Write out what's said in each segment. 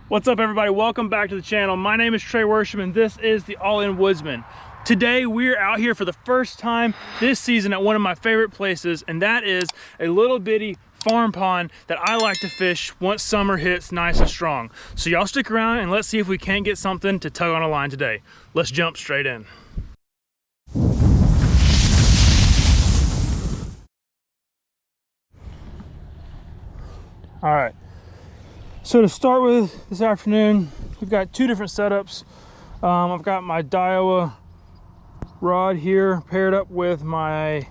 What's up, everybody? Welcome back to the channel. My name is Trey Worsham and this is the All In Woodsman. Today we're out here for the first time this season at one of my favorite places, and that is a little bitty farm pond that I like to fish once summer hits nice and strong. So y'all stick around and let's see if we can't get something to tug on a line today. Let's jump straight in. All right. So to start with this afternoon, we've got two different setups. I've got my Daiwa rod here paired up with my,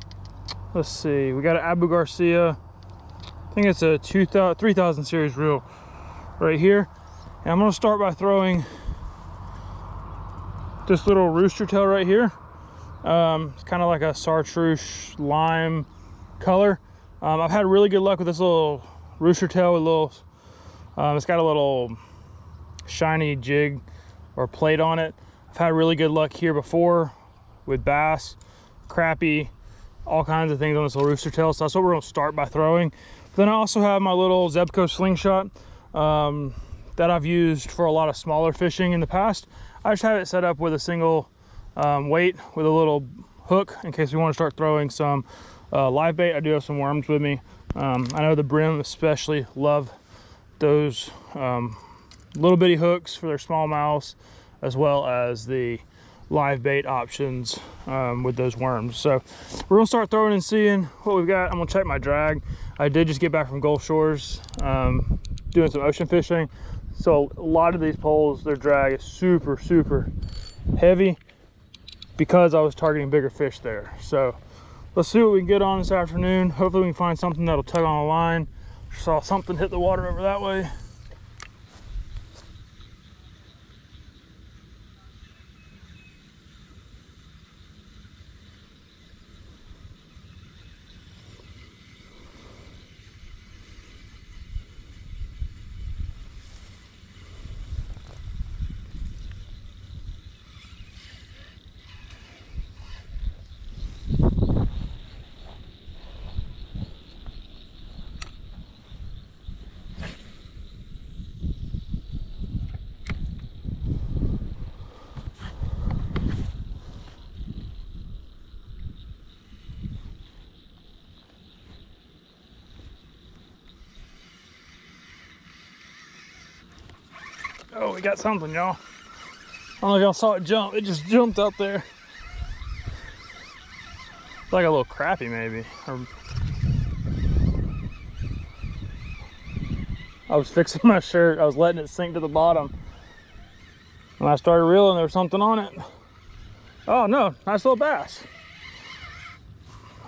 let's see, we got an Abu Garcia. I think it's a 3000 series reel right here. And I'm gonna start by throwing this little rooster tail right here. It's kind of like a chartreuse lime color. I've had really good luck with this little rooster tail with a little, it's got a little shiny jig or plate on it. I've had really good luck here before with bass, crappie, all kinds of things on this little rooster tail. So that's what we're gonna start by throwing. But then I also have my little Zebco slingshot that I've used for a lot of smaller fishing in the past. I just have it set up with a single weight with a little hook in case we want to start throwing some live bait. I do have some worms with me. I know the brim especially love those little bitty hooks for their small mouths, as well as the live bait options with those worms. So we're gonna start throwing and seeing what we've got. I'm gonna check my drag. I did just get back from Gulf Shores doing some ocean fishing, so a lot of these poles, their drag is super heavy because I was targeting bigger fish there. So let's see what we can get on this afternoon. Hopefully we can find something that'll tug on a line. Saw something hit the water over that way. Oh, we got something, y'all. I don't know if y'all saw it jump. It just jumped out there. It's like a little crappie, maybe. I was fixing my shirt. I was letting it sink to the bottom. When I started reeling, there was something on it. Oh no, nice little bass.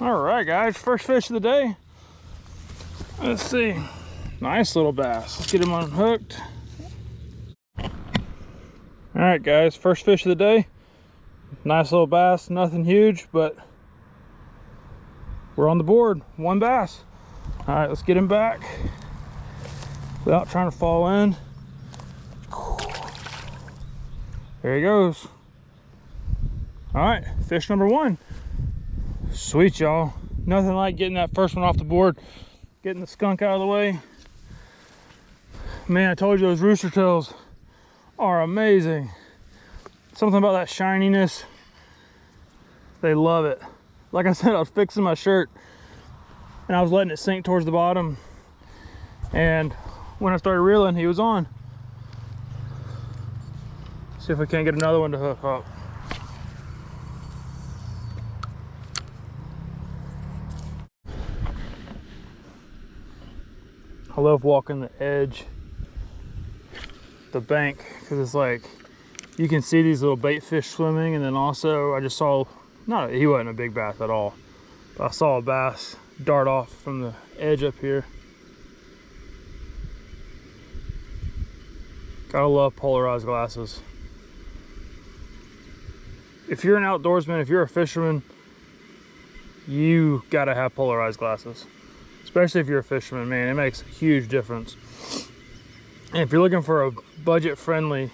All right, guys, first fish of the day. Let's see. Nice little bass. Let's get him unhooked. All right, guys, first fish of the day. Nice little bass, nothing huge, but we're on the board, one bass. All right, let's get him back without trying to fall in. There he goes. All right, fish number one. Sweet, y'all. Nothing like getting that first one off the board, getting the skunk out of the way. Man, I told you those rooster tails are amazing. Something about that shininess, they love it. Like I said, I was fixing my shirt and I was letting it sink towards the bottom, and when I started reeling, he was on. See if we can't get another one to hook up. I love walking the edge, the bank, because it's like you can see these little bait fish swimming, and then also I just saw, he wasn't a big bass at all, but I saw a bass dart off from the edge up here. Gotta love polarized glasses. If you're an outdoorsman, if you're a fisherman, you gotta have polarized glasses. Especially if you're a fisherman, man, it makes a huge difference. And if you're looking for a budget-friendly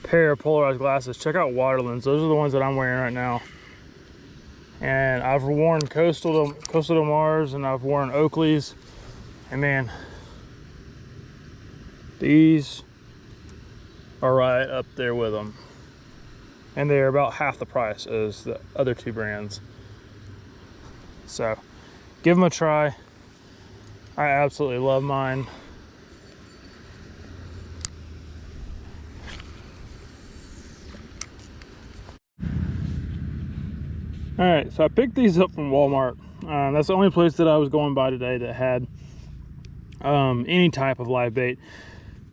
pair of polarized glasses, check out Waterlands. Those are the ones that I'm wearing right now. And I've worn Coastal Del Mars, and I've worn Oakley's, and man, These are right up there with them. And they're about half the price as the other two brands. So give them a try. I absolutely love mine. All right, so I picked these up from Walmart. That's the only place that I was going by today that had any type of live bait.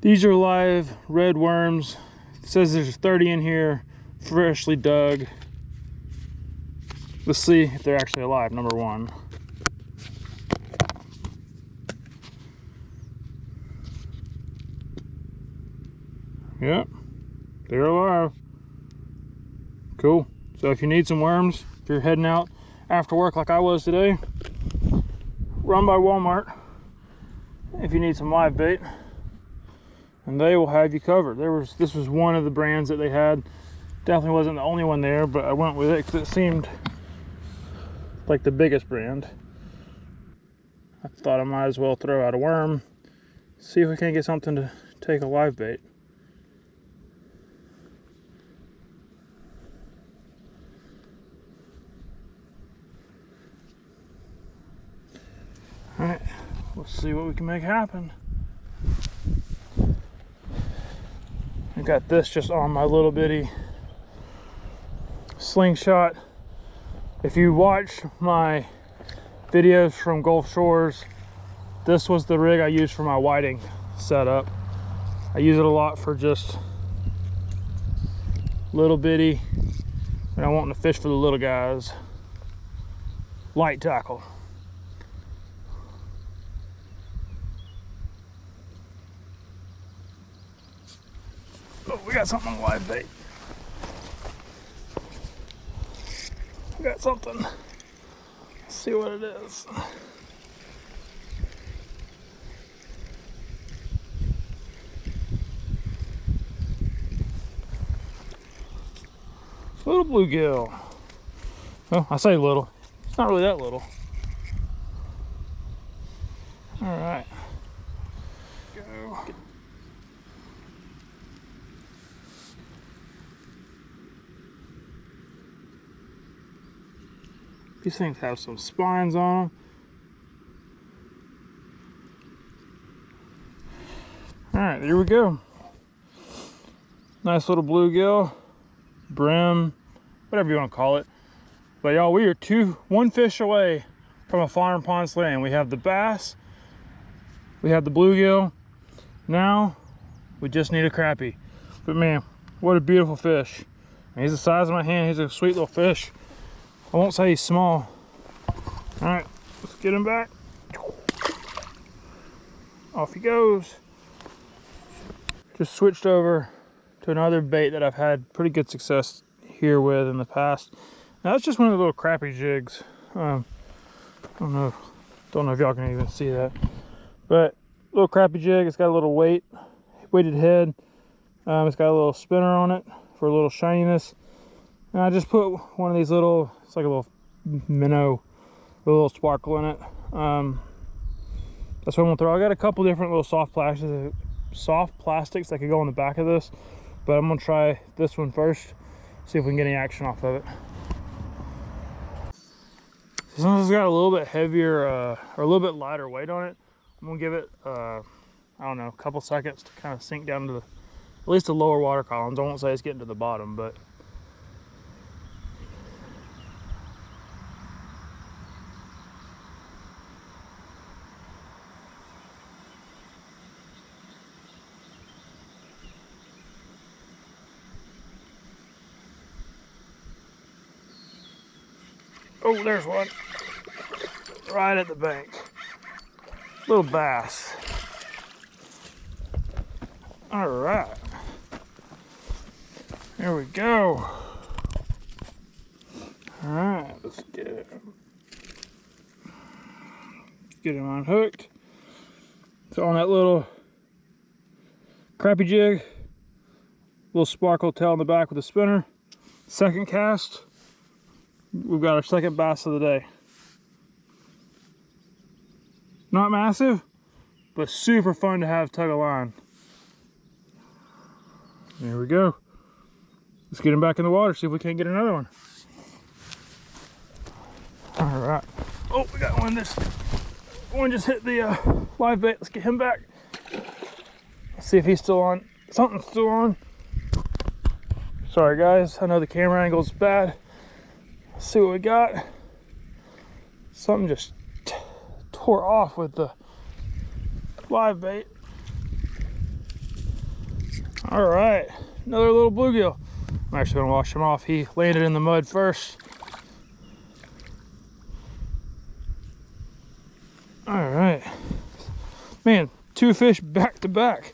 These are live red worms. It says there's 30 in here, freshly dug. Let's see if they're actually alive, number one. Yep, they're alive. Cool. So if you need some worms, if you're heading out after work like I was today, run by Walmart if you need some live bait, and they will have you covered. This was one of the brands that they had. Definitely wasn't the only one there, but I went with it because it seemed like the biggest brand. I thought I might as well throw out a worm, see if we can get something to take a live bait. All right, let's see what we can make happen. I got this just on my little bitty slingshot. If you watch my videos from Gulf Shores, this was the rig I used for my whiting setup. I use it a lot for just little bitty, when I'm wanting to fish for the little guys. Light tackle. Oh, we got something on live bait. We got something. Let's see what it is. Little bluegill. Well, I say little. It's not really that little. All right. Go. These things have some spines on them. All right, here we go. Nice little bluegill, brim, whatever you want to call it. But y'all, we are one fish away from a farm pond slaying. We have the bass, we have the bluegill. Now we just need a crappie. But man, what a beautiful fish. And he's the size of my hand. He's a sweet little fish. I won't say he's small. All right, let's get him back. Off he goes. Just switched over to another bait that I've had pretty good success here with in the past. Now that's just one of the little crappie jigs. I don't know if y'all can even see that, but little crappie jig. It's got a little weighted head. It's got a little spinner on it for a little shininess. And I just put one of these little, it's like a little minnow with a little sparkle in it. That's what I'm gonna throw. I got a couple different little soft plastics that could go on the back of this, but I'm gonna try this one first, see if we can get any action off of it. This one's got a little bit heavier or a little bit lighter weight on it. I'm gonna give it I don't know, a couple seconds to kind of sink down to at least the lower water columns. I won't say it's getting to the bottom, but oh, there's one right at the bank. Little bass. All right, here we go. All right, let's get him. Get him unhooked. So on that little crappie jig, little sparkle tail on the back with a spinner. Second cast. We've got our second bass of the day. Not massive, but super fun to have tug a line. There we go. Let's get him back in the water, see if we can't get another one. All right. Oh, we got one. This one just hit the live bait. Let's get him back. Let's see if he's still on. Something's still on. Sorry guys, I know the camera angle's bad. Let's see what we got. Something just tore off with the live bait. All right, another little bluegill. I'm actually gonna wash him off. He landed in the mud first. All right, man, 2 fish back to back.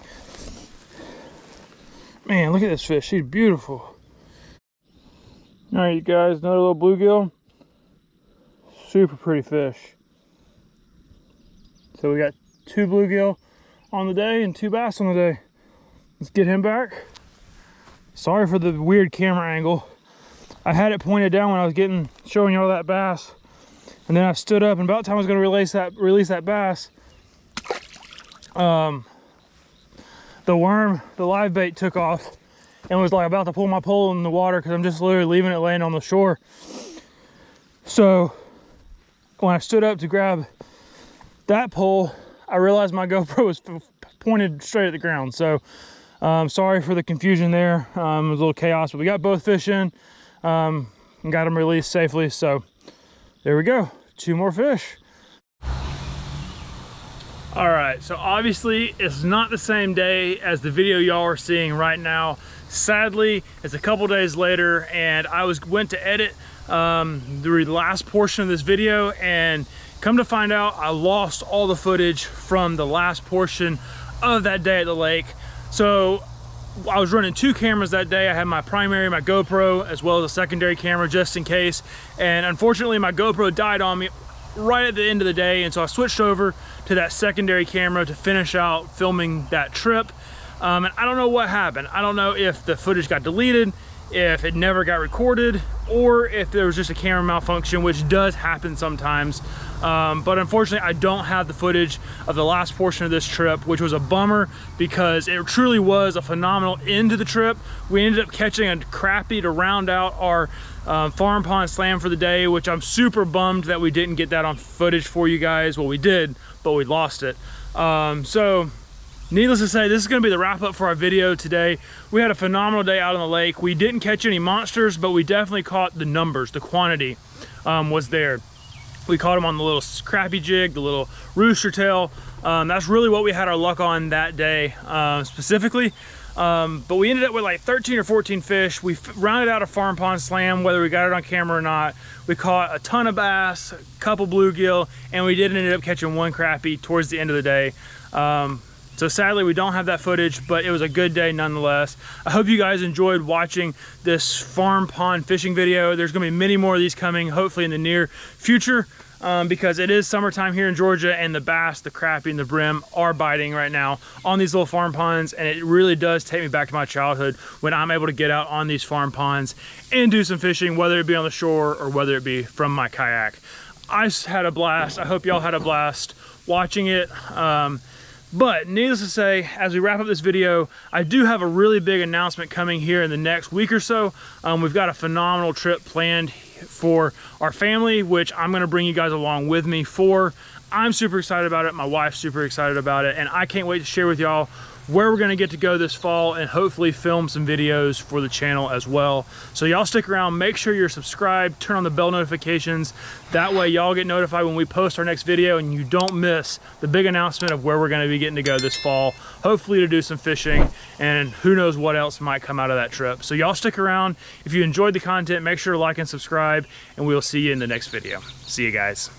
Man, look at this fish, she's beautiful. All right, you guys, another little bluegill. Super pretty fish. So we got 2 bluegill on the day and 2 bass on the day. Let's get him back. Sorry for the weird camera angle. I had it pointed down when I was showing you all that bass. And then I stood up, and about time I was gonna release that bass. The worm, the live bait took off and was like about to pull my pole in the water because I'm just literally leaving it laying on the shore. So when I stood up to grab that pole, I realized my GoPro was pointed straight at the ground. So sorry for the confusion there. It was a little chaos, but we got both fish in and got them released safely. So there we go, 2 more fish. All right, so obviously it's not the same day as the video y'all are seeing right now. Sadly, it's a couple days later, and I went to edit the last portion of this video, and come to find out, I lost all the footage from the last portion of that day at the lake. So I was running 2 cameras that day. I had my primary, my GoPro, as well as a secondary camera just in case. And unfortunately, my GoPro died on me right at the end of the day, and so I switched over to that secondary camera to finish out filming that trip. And I don't know what happened. I don't know if the footage got deleted, if it never got recorded, or if there was just a camera malfunction, which does happen sometimes. But unfortunately, I don't have the footage of the last portion of this trip, which was a bummer because it truly was a phenomenal end to the trip. We ended up catching a crappie to round out our farm pond slam for the day, which I'm super bummed that we didn't get that on footage for you guys. Well, we did, but we lost it. So needless to say, this is going to be the wrap up for our video today. We had a phenomenal day out on the lake. We didn't catch any monsters, but we definitely caught the numbers. The quantity was there. We caught them on the little crappie jig, the little rooster tail. That's really what we had our luck on that day specifically. But we ended up with like 13 or 14 fish. We rounded out a farm pond slam, whether we got it on camera or not. We caught a ton of bass, a couple bluegill, and we did end up catching 1 crappie towards the end of the day. So sadly, we don't have that footage, but it was a good day nonetheless. I hope you guys enjoyed watching this farm pond fishing video. There's gonna be many more of these coming, hopefully in the near future, because it is summertime here in Georgia, and the bass, the crappie, and the brim are biting right now on these little farm ponds, and it really does take me back to my childhood when I'm able to get out on these farm ponds and do some fishing, whether it be on the shore or whether it be from my kayak. I had a blast. I hope y'all had a blast watching it. But needless to say, as we wrap up this video, I do have a really big announcement coming here in the next week or so. We've got a phenomenal trip planned for our family, which I'm gonna bring you guys along with me for. I'm super excited about it. My wife's super excited about it, and I can't wait to share with y'all where we're gonna get to go this fall and hopefully film some videos for the channel as well. So y'all stick around, make sure you're subscribed, turn on the bell notifications. That way y'all get notified when we post our next video and you don't miss the big announcement of where we're gonna be getting to go this fall, hopefully to do some fishing, and who knows what else might come out of that trip. So y'all stick around. If you enjoyed the content, make sure to like and subscribe, and we'll see you in the next video. See you guys.